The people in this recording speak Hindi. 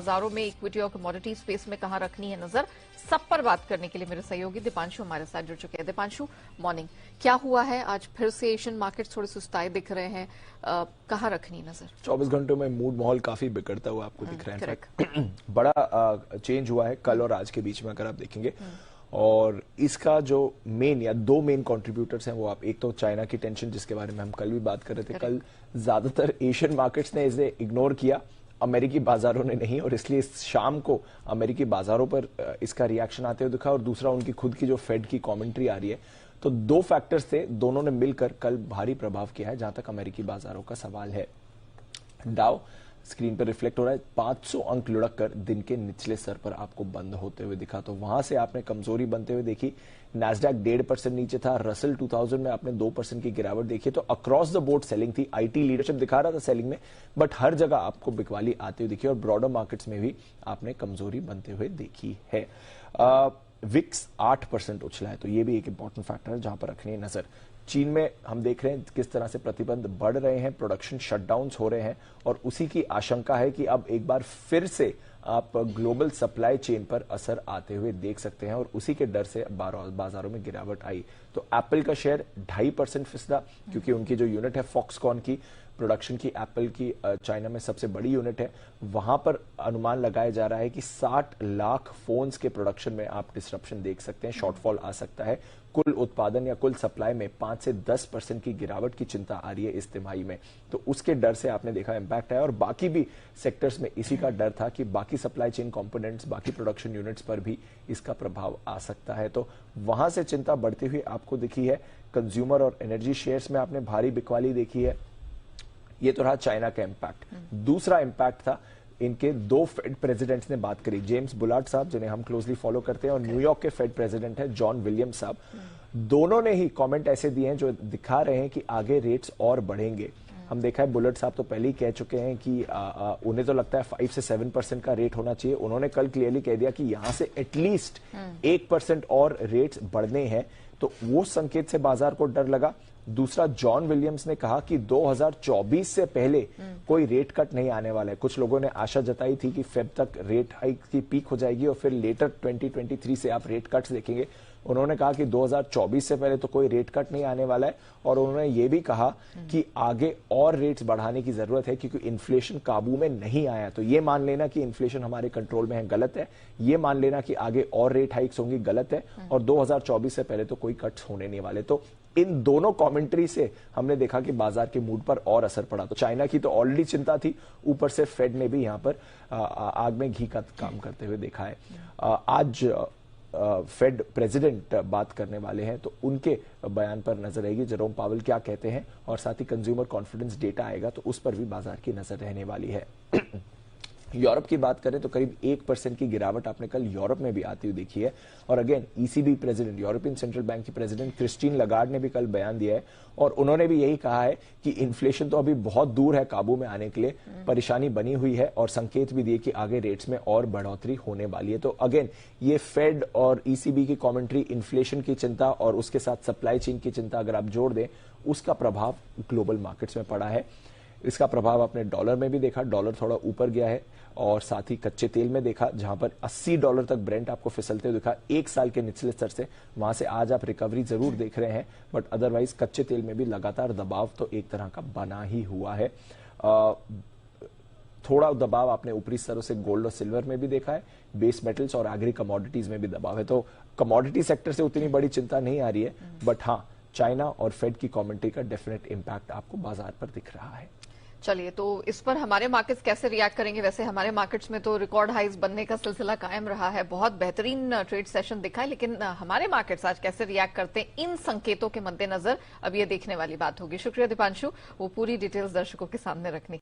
बाजारों में इक्विटी और कमोडिटी स्पेस में कहां रखनी है नजर, सब पर बात करने के लिए मेरे सहयोगी दीपांशु हमारे साथ जुड़ चुके हैं। दीपांशु, मॉर्निंग। क्या हुआ है आज फिर से एशियन मार्केट्स थोड़े सुस्ताए दिख रहे हैं, कहां रखनी नजर? 24 घंटों में मूड माहौल काफी बिगड़ता हुआ आपको दिख रहा है। इनफैक्ट बड़ा चेंज हुआ है कल और आज के बीच में, अगर आप देखेंगे। और इसका जो मेन या दो मेन कंट्रीब्यूटर्स हैं वो आप, एक तो चाइना की टेंशन जिसके बारे में हम कल भी बात कर रहे थे। कल ज्यादातर एशियन मार्केट्स ने इसे इग्नोर किया, अमेरिकी बाजारों ने नहीं, और इसलिए इस शाम को अमेरिकी बाजारों पर इसका रिएक्शन आते हुए दिखा। और दूसरा उनकी खुद की जो फेड की कमेंट्री आ रही है। तो दो फैक्टर्स थे, दोनों ने मिलकर कल भारी प्रभाव किया है जहां तक अमेरिकी बाजारों का सवाल है। डाउ स्क्रीन पर रिफ्लेक्ट हो रहा है, 500 अंक लुढ़क कर दिन के निचले स्तर पर आपको बंद होते हुए दिखा। तो वहां से आपने कमजोरी बनते हुए देखी। नैस्डैक 1.5% नीचे था, रसल 2000 में आपने 2% की गिरावट देखी। तो अक्रॉस द बोर्ड सेलिंग थी, आईटी लीडरशिप दिखा रहा था सेलिंग में, बट हर जगह आपको बिकवाली आती हुई दिखी। और ब्रॉडर मार्केट्स में भी आपने कमजोरी बनते हुए देखी है। विक्स 8% उछला है, तो ये भी एक इंपॉर्टेंट फैक्टर है जहां पर रखनी है नजर। चीन में हम देख रहे हैं किस तरह से प्रतिबंध बढ़ रहे हैं, प्रोडक्शन शटडाउन्स हो रहे हैं, और उसी की आशंका है कि अब एक बार फिर से आप ग्लोबल सप्लाई चेन पर असर आते हुए देख सकते हैं। और उसी के डर से बाजारों में गिरावट आई। तो एप्पल का शेयर 2.5% फिसला, क्योंकि उनकी जो यूनिट है फॉक्सकॉन की प्रोडक्शन की, एप्पल की चाइना में सबसे बड़ी यूनिट है, वहां पर अनुमान लगाया जा रहा है कि 60 लाख फोन्स के प्रोडक्शन में आप डिसरप्शन देख सकते हैं, शॉर्टफॉल आ सकता है। कुल उत्पादन या कुल सप्लाई में 5 से 10% की गिरावट की चिंता आ रही है इस तिमाही में। तो उसके डर से आपने देखा इंपैक्ट है। और बाकी भी सेक्टर्स में इसी का डर था कि बाकी सप्लाई चेन कंपोनेंट्स, बाकी प्रोडक्शन यूनिट्स पर भी इसका प्रभाव आ सकता है। तो वहां से चिंता बढ़ती हुई आपको दिखी है। कंज्यूमर और एनर्जी शेयर्स में आपने भारी बिकवाली देखी है। ये तो रहा चाइना का इंपैक्ट। दूसरा इंपैक्ट था, इनके दो फेड प्रेसिडेंट्स ने बात करी, जेम्स बुलार्ड साहब जिन्हें हम क्लोजली फॉलो करते हैं, और न्यूयॉर्क के फेड प्रेसिडेंट है जॉन विलियम्स साहब। दोनों ने ही कमेंट ऐसे दिए हैं जो दिखा रहे हैं कि आगे रेट्स और बढ़ेंगे। हम देखा है बुलार्ड साहब तो पहले ही कह चुके हैं कि उन्हें तो लगता है 5 से 7% का रेट होना चाहिए। उन्होंने कल क्लियरली कह दिया कि यहां से एटलीस्ट 1% और रेट्स बढ़ने हैं। तो वो संकेत से बाजार को डर लगा। दूसरा, जॉन विलियम्स ने कहा कि 2024 से पहले कोई रेट कट नहीं आने वाला है। कुछ लोगों ने आशा जताई थी कि फेब तक रेट हाइक की पीक हो जाएगी और फिर लेटर 2023 से आप रेट कट्स देखेंगे। उन्होंने कहा कि 2024 से पहले तो कोई रेट कट नहीं आने वाला है। और उन्होंने ये भी कहा कि आगे और रेट्स बढ़ाने की जरूरत है, क्योंकि इन्फ्लेशन काबू में नहीं आया। तो ये मान लेना कि इन्फ्लेशन हमारे कंट्रोल में है, गलत है। ये मान लेना कि आगे और रेट हाइक्स होंगी, गलत है। और 2024 से पहले तो कोई कट्स होने नहीं वाले। तो इन दोनों कमेंट्री से हमने देखा कि बाजार के मूड पर और असर पड़ा। तो चाइना की तो ऑलरेडी चिंता थी, ऊपर से फेड ने भी यहां पर आग में घी का काम करते हुए देखा है। आज फेड प्रेसिडेंट बात करने वाले हैं, तो उनके बयान पर नजर रहेगी। जेरोम पावेल क्या कहते हैं, और साथ ही कंज्यूमर कॉन्फिडेंस डेटा आएगा, तो उस पर भी बाजार की नजर रहने वाली है। यूरोप की बात करें तो करीब 1% की गिरावट आपने कल यूरोप में भी आती हुई देखी है। और again ECB president, European central bank की प्रेसिडेंट क्रिस्टीन लगार्ड ने भी कल बयान दिया है, और उन्होंने भी यही कहा है कि इन्फ्लेशन तो अभी बहुत दूर है काबू में आने के लिए, परेशानी बनी हुई है, और संकेत भी दिए कि आगे रेट्स में और बढ़ोतरी होने वाली है। तो अगेन ये फेड और ईसीबी की कमेंट्री, इन्फ्लेशन की चिंता और उसके साथ सप्लाई चेन की चिंता अगर आप जोड़ दें, उसका प्रभाव ग्लोबल मार्केट्स में पड़ा है। इसका प्रभाव आपने डॉलर में भी देखा, डॉलर थोड़ा ऊपर गया है। और साथ ही कच्चे तेल में देखा, जहां पर $80 तक ब्रेंट आपको फिसलते हुए दिखा, एक साल के निचले स्तर से। वहां से आज आप रिकवरी जरूर देख रहे हैं, बट अदरवाइज कच्चे तेल में भी लगातार दबाव तो एक तरह का बना ही हुआ है। थोड़ा दबाव आपने ऊपरी स्तरों से गोल्ड और सिल्वर में भी देखा है, बेस मेटल्स और एग्री कमोडिटीज में भी दबाव है। तो कमोडिटी सेक्टर से उतनी बड़ी चिंता नहीं आ रही है, बट हाँ, चाइना और फेड की कमेंट्री का डेफिनेट इंपैक्ट आपको बाजार पर दिख रहा है। चलिए, तो इस पर हमारे मार्केट्स कैसे रिएक्ट करेंगे? वैसे हमारे मार्केट्स में तो रिकॉर्ड हाइज बनने का सिलसिला कायम रहा है, बहुत बेहतरीन ट्रेड सेशन दिखा है, लेकिन हमारे मार्केट्स आज कैसे रिएक्ट करते हैं इन संकेतों के मद्देनजर, अब ये देखने वाली बात होगी। शुक्रिया दीपांशु, वो पूरी डिटेल्स दर्शकों के सामने रखने